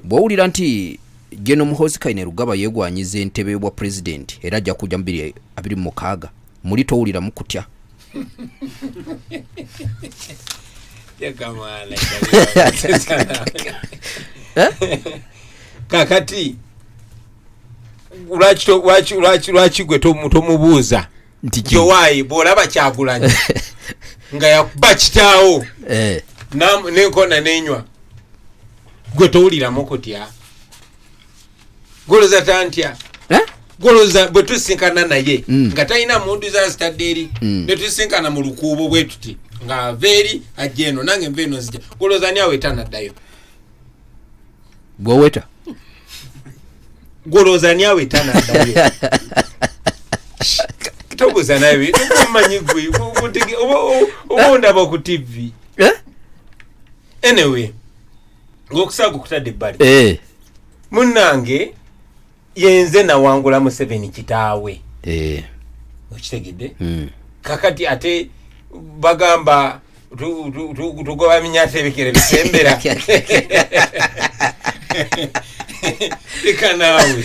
Bwawulira nti Geno Muhoozi Kainerugaba yeegwanyiza entebe bwa president era ajja kujja 2026 muli towulira mukutya kakati lwaki gwe tomubuuza nti jowayi bw'olaba Kyagulanyi nga yakuba kitaawo nenkona nenywa gwe towuliramu kutya goloza tantya goloza bwe tusinkana naye nga talina muntu zazitadde eri ne tusinkana mu Mulukuubo bwe tuti nga veeri ajja eno nange nva eno nzija goloza ani awe tanaddayo gweweta goloza ani awe tanaddayo tobuza nawe tukumanyi gwe oba ndaba ku TV anyway ngokusaga kutadde ebbali munnange yenze nawangula mu 7 kitaawe okitegedde kakati ate bagamba tugoba minyata ebikere bisembera ikanawe